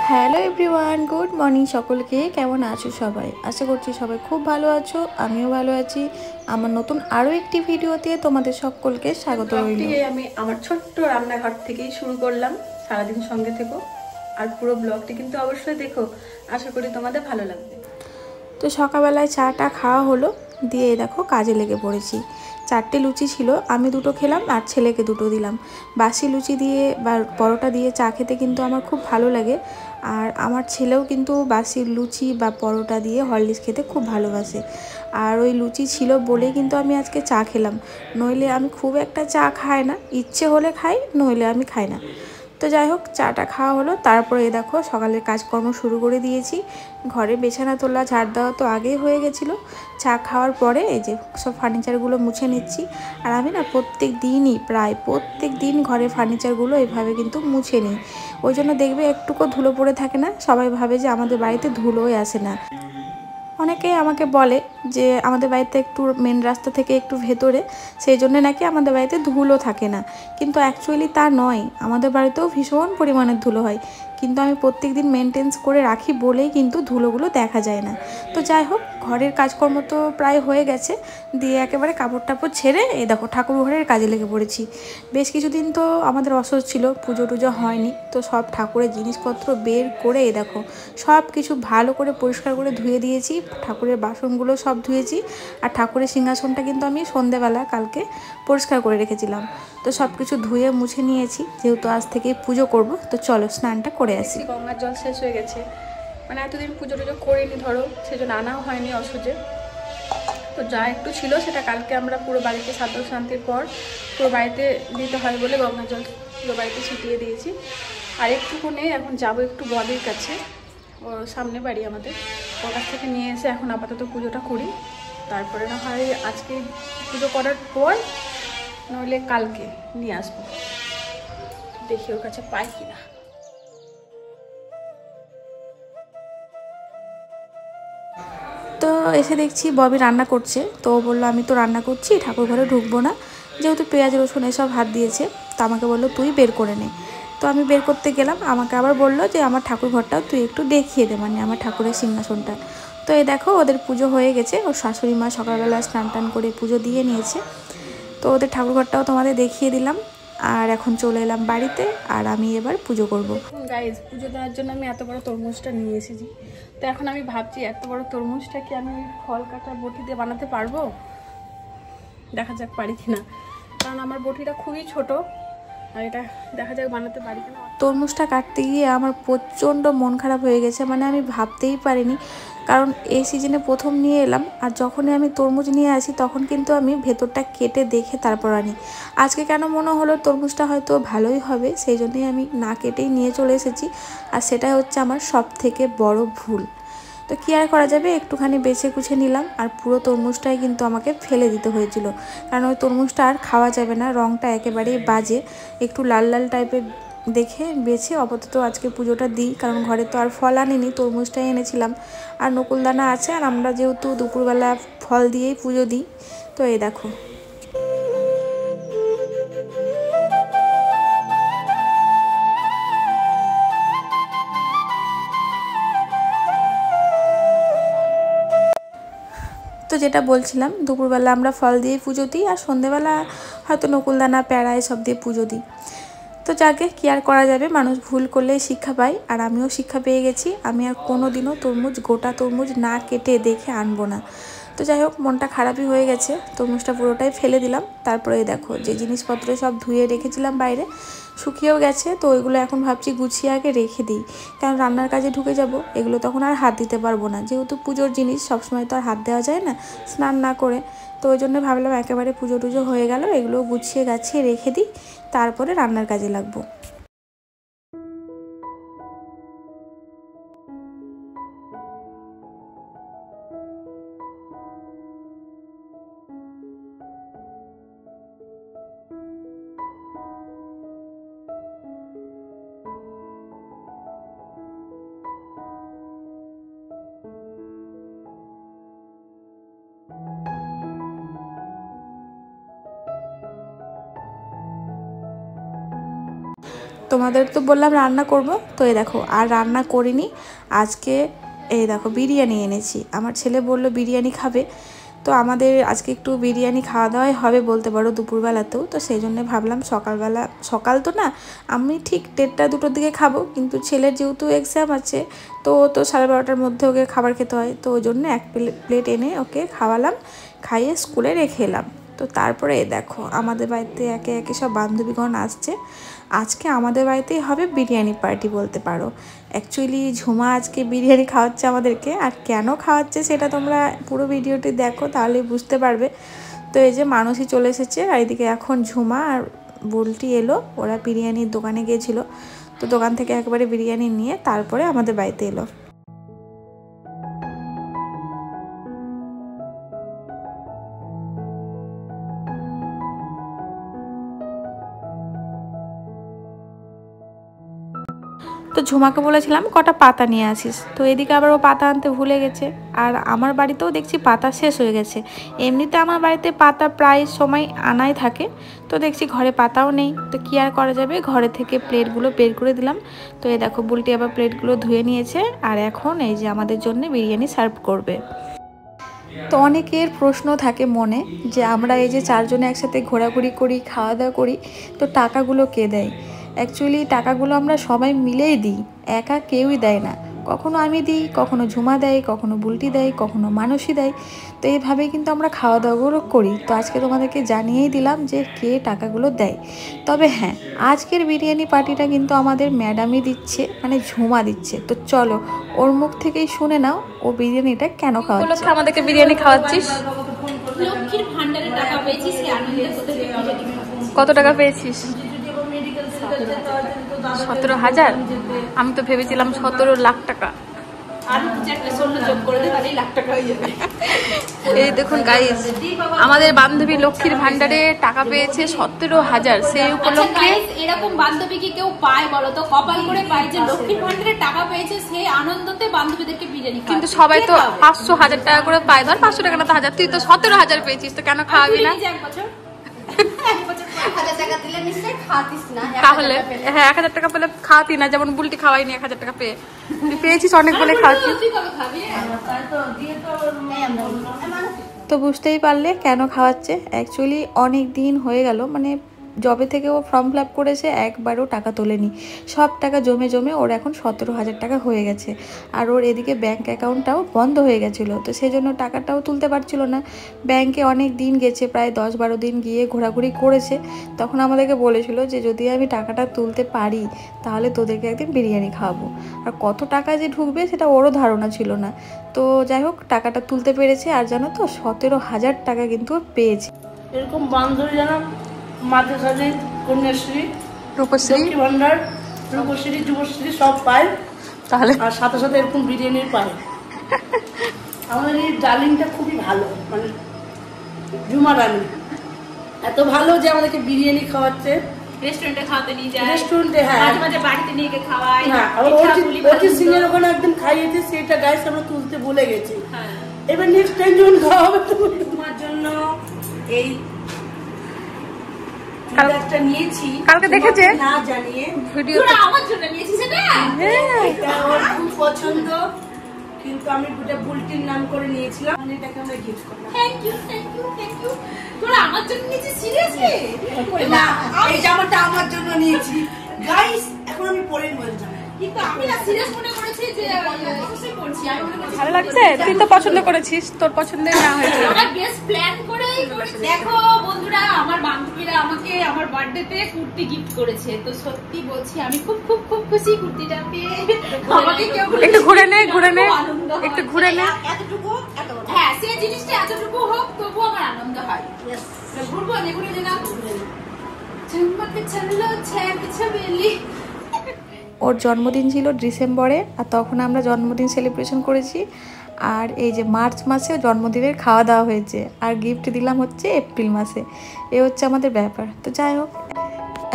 Hello everyone, good morning সকলকে। কেমন আছো সবাই? আশা করছি সবাই খুব ভালো আছো, আমিও ভালো আছি। আমার নতুন আরও একটি ভিডিওতে তোমাদের সকলকে স্বাগত রইল। আমি আমার ছোট্ট রান্নাঘর থেকেই শুরু করলাম। সারাদিন সঙ্গে থেকো আর পুরো ব্লগটি কিন্তু অবশ্যই দেখো, আশা করি তোমাদের ভালো লাগবে। তো সকালবেলায় চাটা খাওয়া হলো, দিয়ে দেখো কাজে লেগে পড়েছি। 4টে লুচি ছিল, আমি 2টো খেলাম আর ছেলেকে 2টো দিলাম। বাসি লুচি দিয়ে বা পরোটা দিয়ে চা খেতে কিন্তু আমার খুব ভালো লাগে। আর আমার ছেলেও কিন্তু বাসি লুচি বা পরোটা দিয়ে হরলিক্স খেতে খুব ভালোবাসে। আর ওই লুচি ছিল বলেই কিন্তু আমি আজকে চা খেলাম, নইলে আমি খুব একটা চা খাই না, ইচ্ছে হলে খাই, নইলে আমি খাই না। তো যাই হোক, চাটা খাওয়া হলো, তারপরে দেখো সকালের কাজকর্ম শুরু করে দিয়েছি। ঘরে বিছানা তোলা ঝাড় দেওয়া তো আগেই হয়ে গেছিলো। চা খাওয়ার পরে এই যে সব ফার্নিচারগুলো মুছে নিচ্ছি। আর আমি না প্রায় প্রত্যেক দিন ঘরের ফার্নিচারগুলো এভাবে কিন্তু মুছে নিই। ওই জন্য দেখবে একটুকু ধুলো পড়ে থাকে না, সবাই ভাবে যে আমাদের বাড়িতে ধুলোই আসে না। অনেকেই আমাকে বলে যে আমাদের বাড়িতে একটু মেন রাস্তা থেকে একটু ভেতরে, সেই জন্য নাকি আমাদের বাড়িতে ধুলো থাকে না। কিন্তু অ্যাকচুয়ালি তা নয়, আমাদের বাড়িতেও ভীষণ পরিমাণের ধুলো হয়, কিন্তু আমি প্রত্যেক দিন মেনটেন্স করে রাখি বলেই কিন্তু ধুলোগুলো দেখা যায় না। তো যাই হোক, ঘরের কাজকর্ম তো প্রায় হয়ে গেছে, দিয়ে একেবারে কাপড় টাপড় ছেড়ে এই দেখো ঠাকুর ঘরের কাজে লেগে পড়েছি। বেশ কিছুদিন তো আমাদের অসহ্য ছিল, পুজো টুজো হয়নি, তো সব ঠাকুরের জিনিসপত্র বের করে এই দেখো সব কিছু ভালো করে পরিষ্কার করে ধুয়ে দিয়েছি। ঠাকুরের বাসনগুলো সব ধুয়েছি। আর ঠাকুরের সিংহাসনটা কিন্তু আমি সন্ধেবেলা কালকে পরিষ্কার করে রেখেছিলাম। তো সব কিছু ধুয়ে মুছে নিয়েছি, যেহেতু আজ থেকে পুজো করব। তো চলো স্নানটা করে আসি। গঙ্গার জল শেষ হয়ে গেছে, মানে এতদিন পুজো টুজো করিনি ধরো, সেজন্য আনাও হয়নি অসহ্যে। তো যা একটু ছিল সেটা কালকে আমরা পুরো বাড়িতে সাত শান্তির পর পুরো বাড়িতে দিতে হয় বলে গঙ্গার জল পুরো বাড়িতে ছিটিয়ে দিয়েছি। আর একটুকু নেই, এখন যাবো একটু বদির কাছে, ওর সামনে বাড়ি আমাদের, ওর কাছ থেকে নিয়ে এসে এখন আপাতত পুজোটা করি। তারপরে না হয় আজকে পুজো করার পর নইলে কালকে নিয়ে আসবো, দেখি ওর কাছে পাই কিনা। তো এসে দেখছি ববি রান্না করছে, তো ও বললো আমি তো রান্না করছি, ঠাকুর ঘরে ঢুকবো না, যেহেতু পেঁয়াজ রসুন এসব হাত দিয়েছে। তো আমাকে বললো তুই বের করে নে। তো আমি বের করতে গেলাম, আমাকে আবার বললো যে আমার ঠাকুর ঘরটাও তুই একটু দেখিয়ে দে, মানে আমার ঠাকুরের সিংহাসনটা। তো এই দেখো ওদের পুজো হয়ে গেছে, ওর শাশুড়ি মা সকালবেলা স্নান টান করে পুজো দিয়ে নিয়েছে। তো ওদের ঠাকুর ঘরটাও তোমাদের দেখিয়ে দিলাম। আর এখন চলে এলাম বাড়িতে, আর আমি এবার পুজো করব। গাইজ, পুজো দেওয়ার জন্য আমি এত বড় তরমুজটা নিয়ে এসেছি। তো এখন আমি ভাবছি এত বড় তরমুজটা কি আমি ফল কাটা বটি দিয়ে বানাতে পারবো, দেখা যাক পারি কিনা, কারণ আমার বটিটা খুবই ছোট, আর এটা দেখা যাক বানাতে পারি কিনা। তরমুজটা কাটতে গিয়ে আমার প্রচণ্ড মন খারাপ হয়ে গেছে, মানে আমি ভাবতেই পারিনি, কারণ এই সিজনে প্রথম নিয়ে এলাম, আর যখনই আমি তরমুজ নিয়ে আসি তখন কিন্তু আমি ভেতরটা কেটে দেখে তারপর আনি। আজকে কেন মনে হলো তরমুজটা হয়তো ভালোই হবে, সেই জন্যই আমি না কেটেই নিয়ে চলে এসেছি। আর সেটাই হচ্ছে আমার সব থেকে বড় ভুল। তো কী আর করা যাবে, একটুখানি বেছে কুছে নিলাম, আর পুরো তরমুজটাই কিন্তু আমাকে ফেলে দিতে হয়েছিল, কারণ ওই তরমুজটা আর খাওয়া যাবে না, রঙটা একেবারেই বাজে, একটু লাল লাল টাইপের দেখে বেছে আপাতত আজকে পুজোটা দিই, কারণ ঘরে তো আর ফল আনিনি, তরমুজটাই এনেছিলাম। আর নকুলদানা আছে, আর আমরা যেহেতু দুপুরবেলা ফল দিয়েই পুজো দিই। তো এই দেখো তো যেটা বলছিলাম, দুপুরবেলা আমরা ফল দিয়ে পুজো দিই, আর সন্ধেবেলা হয়তো নকুলদানা প্যাড়া এসব দিয়ে পুজো দিই। তো যাকে কী আর করা যাবে, মানুষ ভুল করলেই শিক্ষা পায়, আর আমিও শিক্ষা পেয়ে গেছি, আমি আর কোনো দিনও গোটা তরমুজ না কেটে দেখে আনবো না। তো যাই হোক, মনটা খারাপই হয়ে গেছে, তরমুজটা পুরোটাই ফেলে দিলাম। তারপরে দেখো যে জিনিসপত্র সব ধুয়ে রেখেছিলাম বাইরে, শুকিয়েও গেছে, তো ওইগুলো এখন ভাবছি গুছিয়ে আগে রেখে দিই, কারণ রান্নার কাজে ঢুকে যাব, এগুলো তখন আর হাত দিতে পারবো না, যেহেতু পুজোর জিনিস সবসময় তো আর হাত দেওয়া যায় না স্নান না করে। তো ওই জন্য ভাবলাম একেবারে পুজো টুজো হয়ে গেল, এগুলো গুছিয়ে গাছিয়ে রেখে দিই, তারপরে রান্নার কাজে লাগবো। তোমাদের তো বললাম রান্না করব, তো এই দেখো আর রান্না করিনি আজকে। এই দেখো বিরিয়ানি এনেছি, আমার ছেলে বললো বিরিয়ানি খাবে, তো আমাদের আজকে একটু বিরিয়ানি খাওয়া দাওয়াই হবে বলতে পারো দুপুরবেলাতেও। তো সেই জন্য ভাবলাম সকালবেলা, সকাল তো না, আমি ঠিক 1:30 2টোর দিকে খাবো, কিন্তু ছেলের যেহেতু এক্সাম আছে তো 12:30টার মধ্যে ওকে খাবার খেতে হয়, তো ওই জন্য এক প্লেট এনে ওকে খাওয়ালাম, খাইয়ে স্কুলে রেখে এলাম। তো তারপরে দেখো আমাদের বাড়িতে একে একে সব বান্ধবীগণ আসছে। আজকে আমাদের বাড়িতেই হবে বিরিয়ানি পার্টি বলতে পারো। অ্যাকচুয়ালি ঝুমা আজকে বিরিয়ানি খাওয়াচ্ছে আমাদেরকে, আর কেন খাওয়াচ্ছে সেটা তোমরা পুরো ভিডিওটি দেখো তাহলেই বুঝতে পারবে। তো এই যে মানুষই চলে এসেছে, আর এদিকে এখন ঝুমা আর বুলটি এলো, ওরা বিরিয়ানির দোকানে গিয়েছিল, তো দোকান থেকে একবারে বিরিয়ানি নিয়ে তারপরে আমাদের বাড়িতে এলো। তো ঝুমাকে বলেছিলাম কটা পাতা নিয়ে আসিস, তো এদিকে আবার ও পাতা আনতে ভুলে গেছে। আর আমার বাড়িতেও দেখছি পাতা শেষ হয়ে গেছে। এমনিতে আমার বাড়িতে পাতা প্রায় সময় আনাই থাকে, তো দেখছি ঘরে পাতাও নেই, তো কী আর করা যাবে, ঘরে থেকে প্লেটগুলো বের করে দিলাম। তো এই দেখো বুলটি আবার প্লেটগুলো ধুয়ে নিয়েছে, আর এখন এই যে আমাদের জন্য বিরিয়ানি সার্ভ করবে। তো অনেকের প্রশ্ন থাকে মনে যে আমরা এই যে 4 জনে একসাথে ঘোরাঘুরি করি, খাওয়া দাওয়া করি, তো টাকাগুলো কে দেয়? অ্যাকচুয়ালি টাকাগুলো আমরা সবাই মিলেই দিই, একা কেউই দেয় না। কখনো আমি দিই, কখনো ঝুমা দেয়, কখনো বুলটি দেয়, কখনো মানুষই দেয়। তো এইভাবেই কিন্তু আমরা খাওয়া দাওয়াগুলো করি। তো আজকে তোমাদেরকে জানিয়েই দিলাম যে কে টাকাগুলো দেয়। তবে হ্যাঁ, আজকের বিরিয়ানি পার্টিটা কিন্তু আমাদের ম্যাডামই দিচ্ছে, মানে ঝুমা দিচ্ছে। তো চলো ওর মুখ থেকেই শুনে নাও ও বিরিয়ানিটা কেন খাওয়াচ্ছে। আমাদেরকে বিরিয়ানি খাওয়াচ্ছিস? লক্ষ্মীর ভান্ডারে টাকা পেয়েছি, সেই আনন্দে তোদেরকে বিরিয়ানি খাওয়াচ্ছি। কত টাকা পেয়েছিস? 17,000। আমি তো ভেবেছিলাম 17 লাখ টাকা। এই দেখুন গাইস, আমাদের বান্ধবী লক্ষ্মীর ভান্ডারে টাকা পেয়েছে 17,000। সেই উপলক্ষে এরকম বান্ধবী কি কেউ পায় বলো তো? কপাল করে পায় যে লক্ষ্মীর ভান্ডারে টাকা পেয়েছে, সেই আনন্দতে বান্ধবীদেরকে বিরিয়ানি খাওয়ায়। কিন্তু সবাই তো 500-1000 টাকা করে পায়, ধর 500 টাকা না তো 1000, তুই তো 17,000 পেয়েছিস, তো কেন খাওয়াবি না? তাহলে হ্যাঁ 1000 টাকা পেলে খাওয়াতি না, যেমন বুলটি খাওয়াইনি 1000 টাকা পেয়ে, তুই পেয়েছিস অনেক বলে খাওয়াচ্ছিস। তো বুঝতেই পারলে কেন খাওয়াচ্ছে। অ্যাকচুয়ালি অনেক দিন হয়ে গেল, মানে জবে থেকে ও ফর্ম ফিল আপ করেছে একবারও টাকা তোলেনি, সব টাকা জমে জমে ওর এখন 17,000 টাকা হয়ে গেছে। আর ওর এদিকে ব্যাঙ্ক অ্যাকাউন্টটাও বন্ধ হয়ে গেছিলো, তো সেই জন্য টাকাটাও তুলতে পারছিল না। ব্যাংকে অনেক দিন গেছে, প্রায় 10-12 দিন গিয়ে ঘোরাঘুরি করেছে। তখন আমাদেরকে বলেছিল যে যদি আমি টাকাটা তুলতে পারি তাহলে তোদেরকে একদিন বিরিয়ানি খাওয়াবো। আর কত টাকা যে ঢুকবে সেটা ওরও ধারণা ছিল না। তো যাই হোক টাকাটা তুলতে পেরেছে, আর জানো তো 17,000 টাকা কিন্তু পেয়েছে। এরকম বান্ধবী জানা মাঝে সাথে কন্যাশ্রী, রূপশ্রী, ভান্ডার, রূপশ্রী, যুবশ্রী সব পায়, তাহলে আর সাথে সাথে এরকম বিরিয়ানির পায়। আমাদের এই ডালিংটা খুবই ভালো, মানে ঝুমা ডালিং এত ভালো যে আমাদেরকে বিরিয়ানি খাওয়াচ্ছে। রেস্টুরেন্টে খাওয়াতে নিয়ে যায়, রেস্টুরেন্টে, হ্যাঁ মাঝে মাঝে বাড়িতে নিয়ে গিয়ে খাওয়ায়। হ্যাঁ, আবার অরিজিৎ সিং এর ওখানে একদিন খাইয়েছে, সেটা গাইস আমরা তুলতে ভুলে গেছি। এবার নেক্সট টাইম যখন খাওয়া হবে তোমার জন্য এই একটা নিয়েছি, কালকে দেখেছে না জানিয়ে ভিডিও, তোরা আমার জন্য নিয়েছিস এটা? এটা ওর খুব পছন্দ, কিন্তু আমি এটা বুলটির নাম করে নিয়েছিলাম, মানে এটাকে আমরা গিফট করলাম। Thank you, thank you, thank you. তোরা আমার জন্য নিয়েছিস সিরিয়াসলি? না, এই জামাটা আমার জন্য নিয়েছি গাইস, এখন আমি পরে নিয়ে যাব। কিন্তু আমি না সিরিয়াস মনে করেছি যে অবশ্যই করছি, আমি মনে করছি ভালো লাগছে। তুই তো পছন্দ করেছিস, তোর পছন্দের না হয়েছে। আমরা বেস্ট প্ল্যান করেই করেছি। দেখো বন্ধুরা, আমার বান্ধবীরা আমাকে আমার বার্থডেতে কুর্তি গিফট করেছে, তো সত্যি বলছি আমি খুব খুব খুব খুশি কুর্তিটা পেয়ে। আমাকে কেউ একটু ঘুরে নে, ঘুরে নে, একটু ঘুরে নে। এতটুকু, হ্যাঁ সেই জিনিসটা এতটুকু হোক তবু আমার আনন্দ হয়। ঘুরবো না, ঘুরে দিলাম ঝুমকে চললো ছ্যাঁক ছবেলি। ওর জন্মদিন ছিল ডিসেম্বরে, আর তখন আমরা জন্মদিন সেলিব্রেশন করেছি। আর এই যে মার্চ মাসে জন্মদিনের খাওয়া দাওয়া হয়েছে, আর গিফট দিলাম হচ্ছে এপ্রিল মাসে। এ হচ্ছে আমাদের ব্যাপার। তো যাই হোক,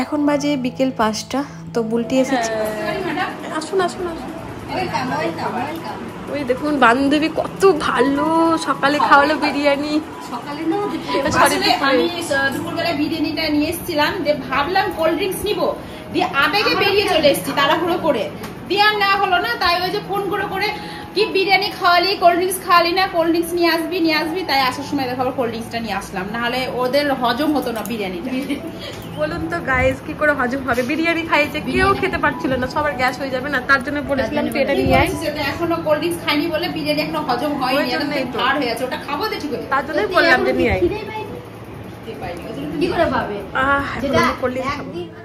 এখন বাজে বিকেল 5টা। তো বুলটি এসেছে। আসুন আসুন আসুন। Welcome welcome welcome. ওই দেখুন বান্ধবী কত ভালো, সকালে খাওয়ালো বিরিয়ানি। সকালে না আসলে আমি দুপুরবেলায় বিরিয়ানিটা নিয়ে এসেছিলাম, দিয়ে ভাবলাম কোল্ড ড্রিঙ্কস নিবো, দিয়ে আবেগে বেরিয়ে চলে এসেছি তাড়াহুড়ো করে, দিয়ে আর না হলো না। তাই ওই যে ফোন করে কি বিরিয়ানি খাওয়ালি, কোল্ড ড্রিঙ্কস খাওয়ালি না, কোল্ড ড্রিঙ্কস নিয়ে আসবি। তাই আসার সময় দেখো কোল্ড ড্রিঙ্কসটা নিয়ে আসলাম, নাহলে ওদের হজম হতো না বিরিয়ানিটা। বলুন তো গাইস, কি করে হজম হবে? বিরিয়ানি খাইছে, কেউ খেতে পারছিল না, সবার গ্যাস হয়ে যাবে না, তার জন্য বলেছিলাম তুই এটা নিয়ে আয়। এখনো কোল্ড ড্রিঙ্কস খাইনি বলে বিরিয়ানি এখনো হজম হয়নি, আর হয়ে আছে, ওটা খাবো তো ঠিক আছে, তার জন্যই বললাম যে নিয়ে আয়। কি করে পাবে?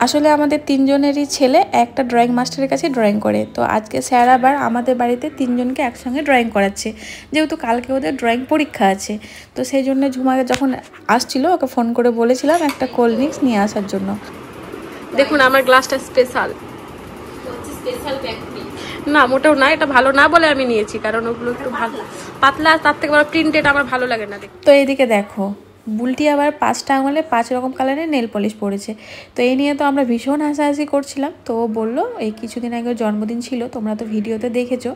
আসলে আমাদের তিনজনেরই ছেলে একটা ড্রয়িং মাস্টারের কাছে ড্রয়িং করে, তো আজকে স্যার আবার আমাদের বাড়িতে তিনজনকে একসঙ্গে ড্রয়িং করাচ্ছে, যেহেতু কালকে ওদের ড্রয়িং পরীক্ষা আছে। তো সেই জন্য ঝুমাকে যখন আসছিল ওকে ফোন করে বলেছিলাম একটা কোল্ড ড্রিঙ্কস নিয়ে আসার জন্য। দেখুন আমার গ্লাসটা স্পেশাল না, মোটেও না, এটা ভালো না বলে আমি নিয়েছি, কারণ ওগুলো একটু ভালো পাতলা, তার থেকে বড় প্রিন্টেড আমার ভালো লাগে না দেখতে। তো এইদিকে দেখো বুলটি আবার 5টা আঙুলে 5 রকম কালারের নেল পলিশ পরেছে। তো এই নিয়ে তো আমরা ভীষণ হাসাহাসি করছিলাম। তো ও বললো এই কিছুদিন আগে জন্মদিন ছিল, তোমরা তো ভিডিওতে দেখেছো,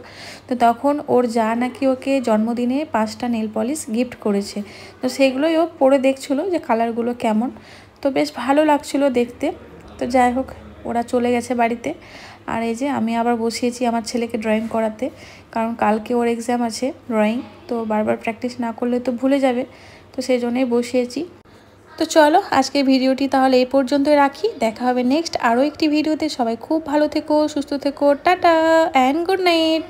তো তখন ওর যা নাকি ওকে জন্মদিনে 5টা নেল পলিশ গিফট করেছে। তো সেগুলোই ও পরে দেখছিলো যে কালারগুলো কেমন, তো বেশ ভালো লাগছিলো দেখতে। তো যাই হোক ওরা চলে গেছে বাড়িতে, আর এই যে আমি আবার বসিয়েছি আমার ছেলেকে ড্রয়িং করাতে, কারণ কালকে ওর এক্সাম আছে ড্রয়িং, তো বারবার প্র্যাকটিস না করলে তো ভুলে যাবে, তো সেই জন্যই বসিয়েছি। তো চলো আজকে ভিডিওটি তাহলে এই পর্যন্তই রাখি, দেখা হবে নেক্সট আরও একটি ভিডিওতে। সবাই খুব ভালো থেকো, সুস্থ থেকো, টাটা অ্যান্ড গুড নাইট।